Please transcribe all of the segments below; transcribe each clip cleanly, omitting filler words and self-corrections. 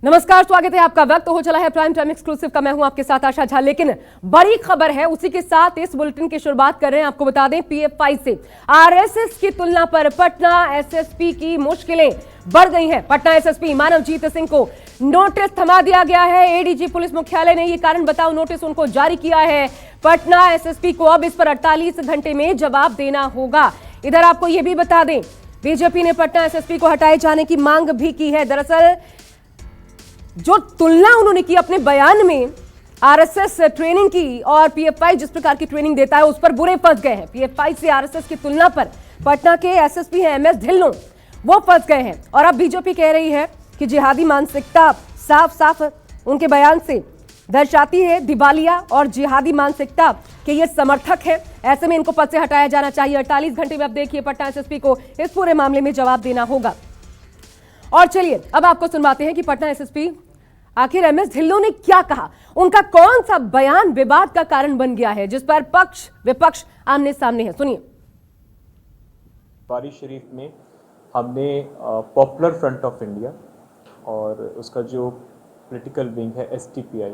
नमस्कार, स्वागत है आपका। वक्त हो चला है प्राइम टाइम एक्सक्लूसिव का। मैं हूं आपके साथ आशा झा। लेकिन बड़ी खबर है, उसी के साथ इस बुलेटिन की शुरुआत कर रहे हैं। आपको बता दें, पीएफआई से आरएसएस की तुलना पर पटना एसएसपी की मुश्किलें बढ़ गई हैं। पटना एसएसपी मानवजीत सिंह को नोटिस थमा दिया गया है। एडीजी पुलिस मुख्यालय ने ये कारण बताओ नोटिस उनको जारी किया है। पटना एसएसपी को अब इस पर 48 घंटे में जवाब देना होगा। इधर आपको यह भी बता दें, बीजेपी ने पटना एसएसपी को हटाए जाने की मांग भी की है। दरअसल जो तुलना उन्होंने की अपने बयान में आरएसएस ट्रेनिंग की और पीएफआई जिस प्रकार की ट्रेनिंग देता है, उस पर बुरे फंस गए हैं। पीएफआई से आरएसएस की तुलना पर पटना के एसएसपी हैं एमएस ढिल्लों, वो फंस गए हैं। और अब बीजेपी कह रही है कि जिहादी मानसिकता साफ साफ उनके बयान से दर्शाती है दिवालिया और जिहादी मानसिकता के ये समर्थक है। ऐसे में इनको पद से हटाया जाना चाहिए। 48 घंटे में अब देखिए पटना एसएसपी को इस पूरे मामले में जवाब देना होगा। और चलिए अब आपको सुनवाते हैं कि पटना एसएसपी आखिर एमएस ढिल्लों ने क्या कहा, उनका कौन सा बयान विवाद का कारण बन गया है, जिस पर पक्ष विपक्ष आमने सामने है। सुनिए। बारी शरीफ में हमने पॉपुलर फ्रंट ऑफ इंडिया और उसका जो पॉलिटिकल विंग है एसटीपीआई,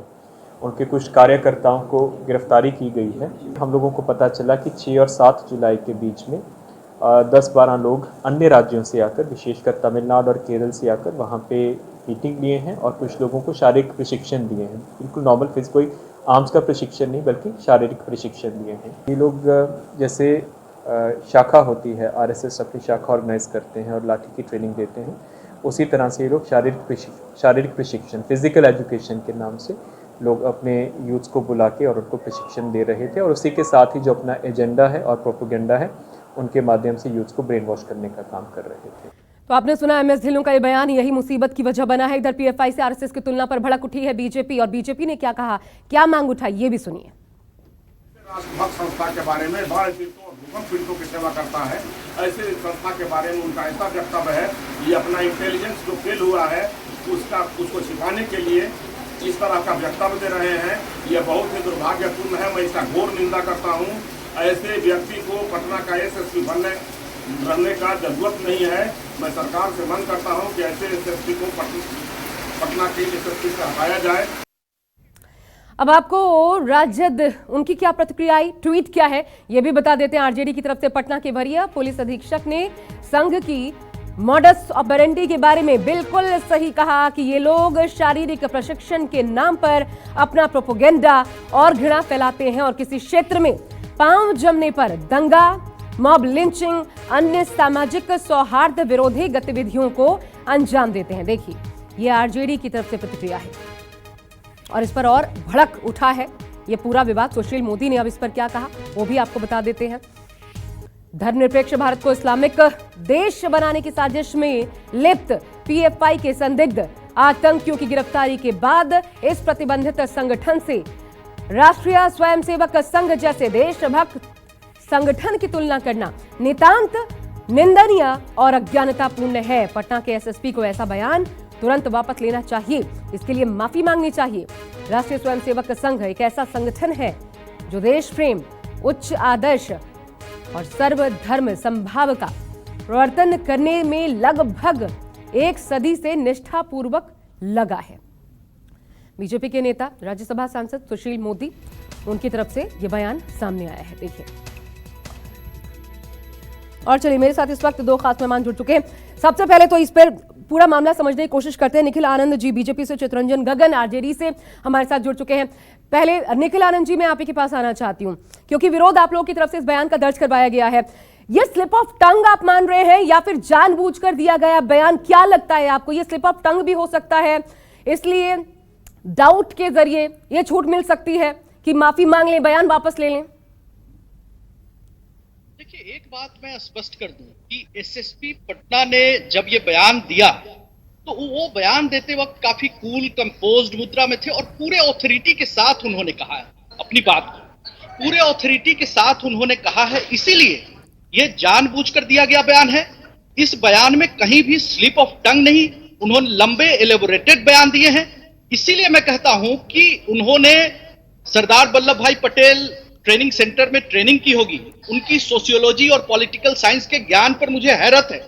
उनके कुछ कार्यकर्ताओं को गिरफ्तारी की गई है। हम लोगों को पता चला कि 6 और 7 जुलाई के बीच में 10-12 लोग अन्य राज्यों से आकर, विशेषकर तमिलनाडु और केरल से आकर वहाँ पे मीटिंग लिए हैं और कुछ लोगों को शारीरिक प्रशिक्षण दिए हैं। बिल्कुल नॉर्मल फिजिकल, कोई आर्म्स का प्रशिक्षण नहीं बल्कि शारीरिक प्रशिक्षण दिए हैं। ये लोग जैसे शाखा होती है, आरएसएस अपनी शाखा ऑर्गेनाइज करते हैं और लाठी की ट्रेनिंग देते हैं, उसी तरह से ये लोग शारीरिक प्रशिक्षण, फिजिकल एजुकेशन के नाम से लोग अपने यूथ्स को बुला के और उनको प्रशिक्षण दे रहे थे। और उसी के साथ ही जो अपना एजेंडा है और प्रोपेगेंडा है, उनके माध्यम से यूथ्स को ब्रेन वॉश करने का काम कर रहे थे। तो आपने सुना एमएस ढिल्लों का ये बयान, यही मुसीबत की वजह बना है। इधर पीएफआई से आरएसएस की तुलना पर भड़क उठी है बीजेपी, और बीजेपी ने क्या कहा, क्या मांग उठाई, ये भी सुनिए। राष्ट्रभक्त संस्था के बारे में, बाढ़ पीड़ितों और भूकंप पीड़ितों की सेवा करता है, ऐसे संस्था के बारे में उनका ऐसा वक्तव्य है। ये अपना इंटेलिजेंस जो फेल हुआ है उसको छिपाने के लिए इस तरह का वक्तव्य दे रहे हैं। यह बहुत ही दुर्भाग्यपूर्ण है। मैं इसका घोर निंदा करता हूँ। ऐसे व्यक्ति को पटना का एसएसपी बनने का जरूरत नहीं है। मैं सरकार से मांग करता हूँ कि ऐसे एसएसपी को पटना के एसएसपी से हटाया जाए। अब आपको राजद उनकी क्या प्रतिक्रिया आई, ट्वीट क्या है, ये भी बता देते हैं। आरजेडी की तरफ से पटना के वरीय पुलिस अधीक्षक ने संघ की मॉडस ऑपरेंडी के बारे में बिल्कुल सही कहा कि ये लोग शारीरिक प्रशिक्षण के नाम पर अपना प्रोपेगेंडा और घृणा फैलाते हैं और किसी क्षेत्र में पांव जमने पर दंगा, मॉब लिंचिंग, अन्य सामाजिक सौहार्द विरोधी गतिविधियों को अंजाम देते हैं। देखिए, ये आरजेडी की तरफ से प्रतिक्रिया है और इस पर और भड़क उठा है ये पूरा विवाद। सुशील मोदी ने अब इस पर क्या कहा, वो भी आपको बता देते हैं। धर्मनिरपेक्ष भारत को इस्लामिक देश बनाने की साजिश में लिप्त पीएफआई के संदिग्ध आतंकियों की गिरफ्तारी के बाद इस प्रतिबंधित संगठन से राष्ट्रीय स्वयंसेवक संघ जैसे देशभक्त संगठन की तुलना करना नितांत निंदनीय और अज्ञानतापूर्ण है। पटना के एसएसपी को ऐसा बयान तुरंत वापस लेना चाहिए, इसके लिए माफी मांगनी चाहिए। राष्ट्रीय स्वयंसेवक संघ एक ऐसा संगठन है जो देश प्रेम, उच्च आदर्श और सर्वधर्म संभाव का प्रवर्तन करने में लगभग 1 सदी से निष्ठापूर्वक लगा है। बीजेपी के नेता राज्यसभा सांसद सुशील मोदी, उनकी तरफ से यह बयान सामने आया है। देखिए। और चलिए, मेरे साथ इस वक्त 2 खास मेहमान जुड़ चुके हैं। सबसे पहले तो इस पर पूरा मामला समझने की कोशिश करते हैं। निखिल आनंद जी बीजेपी से, चितरंजन गगन आरजेडी से हमारे साथ जुड़ चुके हैं। पहले निखिल आनंद जी, मैं आप ही के पास आना चाहती हूं क्योंकि विरोध आप लोगों की तरफ से इस बयान का दर्ज करवाया गया है। ये स्लिप ऑफ टंग आप मान रहे हैं या फिर जानबूझकर दिया गया बयान? क्या लगता है आपको, ये स्लिप ऑफ टंग भी हो सकता है, इसलिए डाउट के जरिए ये छूट मिल सकती है कि माफी मांग लें, बयान वापस ले लें? देखिए, एक बात मैं स्पष्ट कर दूं कि एसएसपी पटना ने जब ये बयान दिया तो वो बयान देते वक्त काफी कूल कंपोज्ड मुद्रा में थे और पूरे ऑथोरिटी के साथ उन्होंने कहा है अपनी बात को, पूरे ऑथोरिटी के साथ उन्होंने कहा है। इसीलिए ये जानबूझकर दिया गया बयान है। इस बयान में कहीं भी स्लिप ऑफ टंग नहीं, उन्होंने लंबे एलेबोरेटेड बयान दिए हैं। इसीलिए मैं कहता हूं कि उन्होंने सरदार वल्लभ भाई पटेल ट्रेनिंग सेंटर में ट्रेनिंग की होगी, उनकी सोशियोलॉजी और पॉलिटिकल साइंस के ज्ञान पर मुझे हैरत है।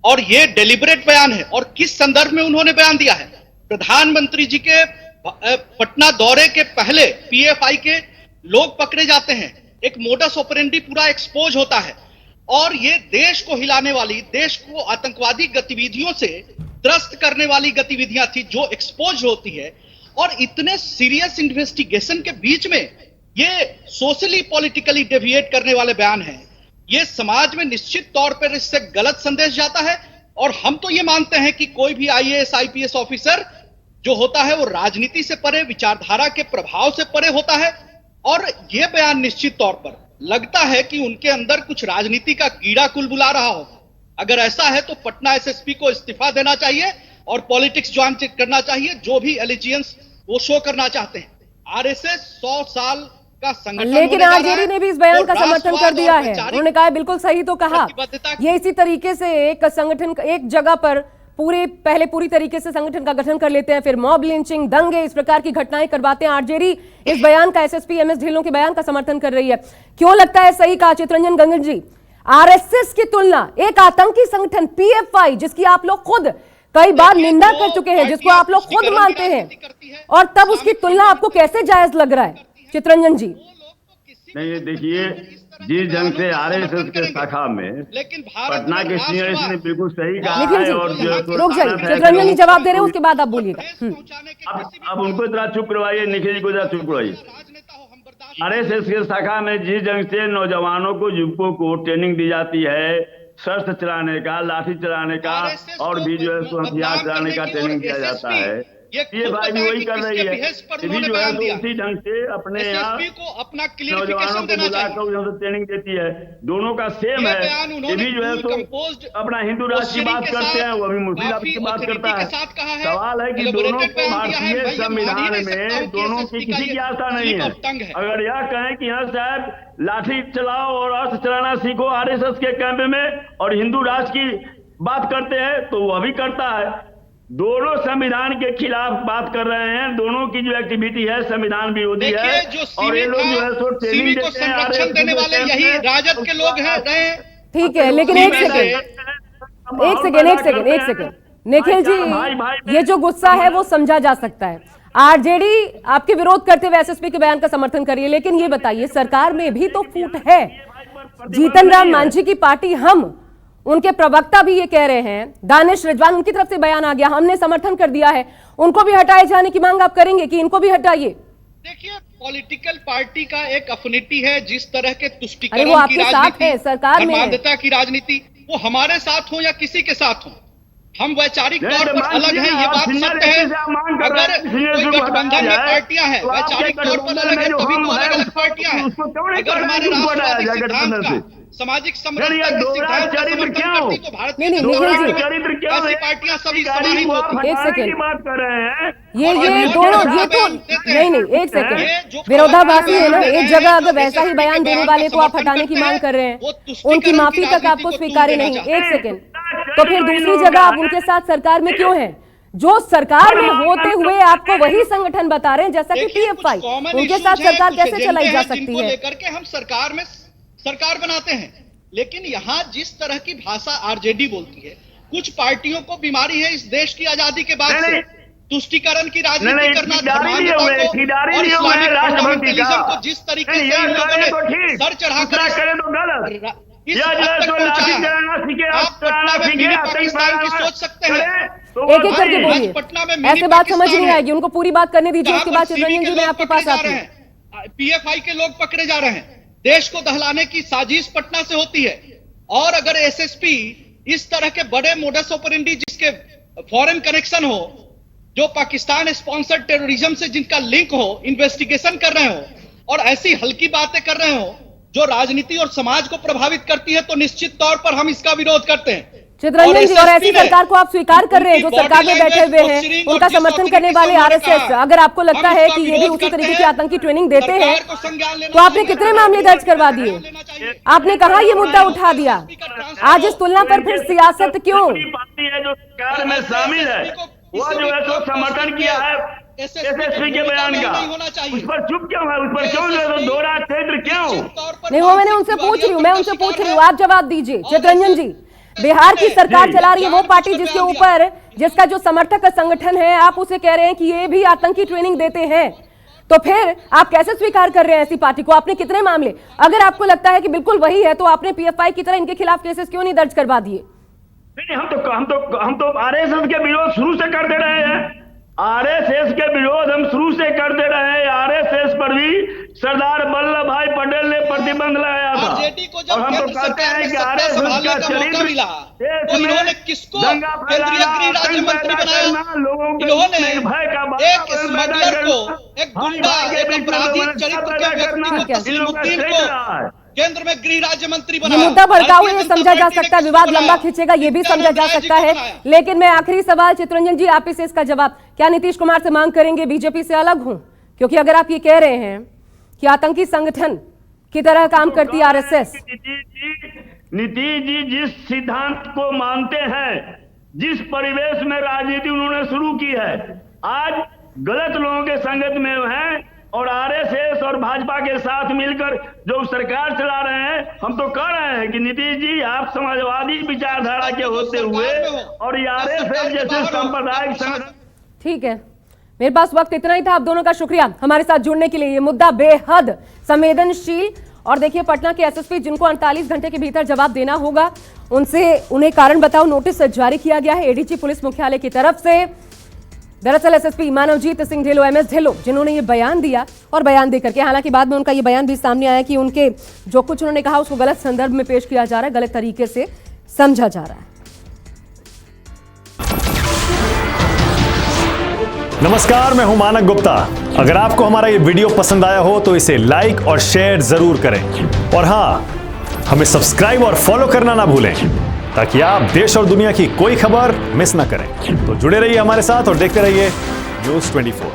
और ये डेलिबरेट बयान है। और किस संदर्भ में उन्होंने बयान दिया है, प्रधानमंत्री जी के पटना दौरे के पहले पीएफआई के लोग पकड़े जाते हैं, एक मोडस ऑपरेंडी पूरा एक्सपोज होता है और ये देश को हिलाने वाली, देश को आतंकवादी गतिविधियों से त्रस्त करने वाली गतिविधियां थी जो एक्सपोज होती है। और इतने सीरियस इन्वेस्टिगेशन के बीच में ये सोशली पॉलिटिकली डेविएट करने वाले बयान हैं, ये समाज में निश्चित तौर पर इससे गलत संदेश जाता है। और हम तो ये मानते हैं कि कोई भी आईएएस आईपीएस ऑफिसर जो होता है वो राजनीति से परे, विचारधारा के प्रभाव से परे होता है। और ये बयान निश्चित तौर पर लगता है कि उनके अंदर कुछ राजनीति का कीड़ा कुलबुला रहा होगा। अगर ऐसा है तो पटना एसएसपी को इस्तीफा देना चाहिए और पॉलिटिक्स ज्वाइन करना चाहिए, जो भी एलिजियंस वो शो करना चाहते हैं। आरएसएस 100 साल का संगठन, लेकिन आरजेडी ने भी इस बयान का समर्थन कर दिया है। उन्होंने कहा बिल्कुल सही तो कहा, ये इसी तरीके से एक संगठन एक जगह पर पहले पूरी तरीके से संगठन का गठन कर लेते हैं, फिर मॉब लिंचिंग, दंगे, इस प्रकार की घटनाएं करवाते हैं। आरजेडी इस बयान का, एसएसपी एमएस ढिल्लों के बयान का समर्थन कर रही है। क्यों लगता है सही कहा चितरंजन गंगन जी? आरएसएस की तुलना एक आतंकी संगठन पीएफआई, जिसकी आप लोग खुद कई बार निंदा कर चुके हैं, जिसको आप लोग खुद मानते हैं, और तब उसकी तुलना आपको कैसे जायज लग रहा है चितरंजन जी? नहीं, देखिए, जिस ढंग से आरएसएस के शाखा में पटना के सीनियर्स ने बिल्कुल सही कहा है, और जो रुक जाइए, चितरंजन जी जवाब दे रहे हैं, उसके बाद आप बोलिएगा। अब उनको जरा चुप करवाइए, निखिल जी को जरा चुप करवाइए। आरएसएस के शाखा में जिस ढंग से नौजवानों को, युवकों को ट्रेनिंग दी जाती है, शस्त्र चलाने का, लाठी चलाने का, और भी जो है हथियार चलाने का ट्रेनिंग दिया जाता है, ये भाई भी वही कर रही है। ये भी जो है उसी ढंग से अपने यहाँ नौजवानों को बुलाकर उन्हें ट्रेनिंग देती है। दोनों का सेम है। ये भी जो है तो अपना हिंदू राष्ट्र की बात करते हैं, वो भी मुस्लिम राष्ट्र की बात करता है। सवाल है कि दोनों को भारतीय संविधान में दोनों की किसी की आस्था नहीं है। अगर यह कहें कि हाँ साहब लाठी चलाओ और अस्त्र चलाना सीखो आरएसएस के कैंप में, और हिंदू राष्ट्र की बात करते हैं, तो वह भी करता है। दोनों संविधान के खिलाफ बात कर रहे हैं। दोनों की जो एक्टिविटी है संविधान विरोधी है, और ये लोग जो है सो ट्रेनिंग देते हैं, संरक्षण देने वाले यही राजद के लोग हैं। ठीक है, लेकिन एक सेकेंड निखिल जी, ये जो गुस्सा है वो समझा जा सकता है। आरजेडी आपके विरोध करते हुए एसएसपी के बयान का समर्थन करिए, लेकिन ये बताइए सरकार में भी तो फूट है। जीतन राम मांझी की पार्टी हम, उनके प्रवक्ता भी ये कह रहे हैं, दानिश रिजवान, उनकी तरफ से बयान आ गया, हमने समर्थन कर दिया है, उनको भी हटाए जाने की मांग आप करेंगे कि इनको भी हटाइए? देखिए, पॉलिटिकल पार्टी का एक अफिनिटी है, जिस तरह के तुष्टीकरण वो आपके साथ है, सरकार में धर्मांधता की राजनीति, वो हमारे साथ हो या किसी के साथ हो, हम वैचारिक तौर पर अलग हैं, ये बात सत्य है। अगर कोई गठबंधन में पार्टियां हैं, वैचारिक तौर पर अलग है, तभी तो अलग अलग पार्टियां हैं। अगर हमारे राष्ट्रवादी सिद्धांत का, सामाजिक समरसता के सिद्धांत का समर्थन करती तो भारतीय ऐसी पार्टियां सभी समाहित होती। एक सेकेंड, बात कर रहे हैं ये दोनों, ये तो नहीं, एक सेकेंड, विरोधाभासी है ना। एक जगह अगर वैसा ही बयान देने वाले को आप हटाने की मांग कर रहे हैं, उनकी माफी तक आपको स्वीकार्य नहीं। एक सेकेंड, तो फिर दूसरी जगह आप उनके साथ सरकार में क्यों हैं? जो सरकार में होते हुए आपको वही संगठन बता रहे हैं, जैसा कि पीएफआई, उनके साथ सरकार कैसे चलाई जा सकती है? लेकर के हम सरकार में सरकार बनाते हैं, लेकिन यहाँ जिस तरह की भाषा आरजेडी बोलती है, कुछ पार्टियों को बीमारी है इस देश की आजादी के बाद से तुष्टीकरण की राजनीति करना, धर्मांधता को और इस्लामिक फंडामेंटलिज्म को जिस तरीके से इन लोगों ने सर चढ़ाकर इस हद तक पहुंचाया है। आप पटना में मिनी पाकिस्तान की सोच सकते हैं। एक करके बोलिए, पटना में ऐसे बात समझ नहीं आएगी, उनको पूरी बात करने दीजिए, उसके बाद चितरंजन जी मैं आपके पास आती हूं। पीएफआई के लोग पकड़े जा रहे हैं, देश को दहलाने की साजिश पटना से होती है। और अगर एसएसपी इस तरह के बड़े मोडस ऑपरेंडी जिसके फॉरेन कनेक्शन हो, जो पाकिस्तान स्पॉन्सर्ड टेररिज्म से जिनका लिंक हो, इन्वेस्टिगेशन कर रहे हो, और ऐसी हल्की बातें कर रहे हो जो राजनीति और समाज को प्रभावित करती है, तो निश्चित तौर पर हम इसका विरोध करते हैं। चितरंजन जी, और ऐसी सरकार को आप स्वीकार कर रहे हैं जो सरकार में बैठे हुए हैं, उनका समर्थन करने वाले आरएसएस, अगर आपको लगता है कि ये भी उसी तरीके की आतंकी ट्रेनिंग देते हैं, तो आपने कितने मामले दर्ज करवा दिए? आपने कहा ये मुद्दा उठा दिया, आज इस तुलना पर फिर सियासत क्यों? पार्टी है जो सरकार में शामिल है, वो जो है तो समर्थन किया है एसएसपी के बयान का, उस पर चुप क्यों है? उस पर क्यों जो दोहरा क्षेत्र क्यों? नहीं, वो मैंने उनसे पूछ रही हूँ, आप जवाब दीजिए चितरंजन जी। बिहार की सरकार जी। चला रही है वो पार्टी जिसके ऊपर जिसका जो समर्थक संगठन है, आप उसे कह रहे हैं कि ये भी आतंकी ट्रेनिंग देते हैं, तो फिर आप कैसे स्वीकार कर रहे हैं ऐसी पार्टी को? आपने कितने मामले, अगर आपको लगता है कि बिल्कुल वही है, तो आपने पीएफआई की तरह इनके खिलाफ केसेस क्यों नहीं दर्ज करवा दिए? नहीं, हम तो आरएसएस के विरोध शुरू से कर दे रहे हैं। आरएसएस के विरोध हम शुरू से कर दे रहे हैं। आरएसएस पर भी सरदार वल्लभ भाई पटेल ने प्रतिबंध लगाया था। आरजेडी को जब और हम तो केंद्र कहते सरकार हैं में कि सत्ता आरएसएस संभालने का का मौका चरित्र मिला, देश तो इन्होंने में किसको दंगा केंद्रीय फैलाना, गृह राज्य आतंक मंत्री पैदा बनाया? करना, लोगों के इन्होंने निर्भय का एक वातावरण पैदा स्मगलर को, करना, एक गुंडा, भाई एक के बीच में अपराधी व्यवस्था चरित्र पैदा के करना, व्यक्ति को, इन लोगों का तस्लीमुद्दीन चरित्र रहा है। को केंद्र में गृह राज्य मंत्री ये बनाया। मुद्दा भड़काऊ है, भारतीय ये जनता समझा जा पार्टी ने सकता है, किसको विवाद बनाया? लंबा खींचेगा ये भी समझा जा सकता है, लेकिन मैं आखिरी सवाल चित्रंजन जी आप इसे इसका जवाब क्या नीतीश कुमार से मांग करेंगे बीजेपी से अलग हूं? क्योंकि अगर आप ये कह रहे हैं कि आतंकी संगठन की तरह काम करती है आरएसएस, नीतीश जी जिस सिद्धांत को मानते हैं, जिस परिवेश में राजनीति उन्होंने शुरू की है, आज गलत लोगों के संगत में हैं और आरएसएस और भाजपा के साथ मिलकर जो सरकार चला रहे हैं। हम तो कह रहे हैं कि नीतीश जी आप समाजवादी विचारधारा के होते हुए और आरएसएस जैसे सांप्रदायिक संगठन। ठीक है, मेरे पास वक्त इतना ही था। आप दोनों का शुक्रिया हमारे साथ जुड़ने के लिए। ये मुद्दा बेहद संवेदनशील, और देखिए पटना के एसएसपी जिनको 48 घंटे के भीतर जवाब देना होगा, उन्हें कारण बताओ नोटिस जारी किया गया है एडीजी पुलिस मुख्यालय की तरफ से। दरअसल एसएसपी मानवजीत सिंह ढिल्लों, एमएस ढिल्लों, जिन्होंने ये बयान दिया, और बयान देकर के हालांकि बाद में उनका ये बयान भी सामने आया कि उनके जो कुछ उन्होंने कहा उसको गलत संदर्भ में पेश किया जा रहा है, गलत तरीके से समझा जा रहा है। नमस्कार, मैं हूं मानक गुप्ता। अगर आपको हमारा ये वीडियो पसंद आया हो तो इसे लाइक और शेयर जरूर करें, और हां, हमें सब्सक्राइब और फॉलो करना ना भूलें ताकि आप देश और दुनिया की कोई खबर मिस ना करें। तो जुड़े रहिए हमारे साथ और देखते रहिए न्यूज़ 24।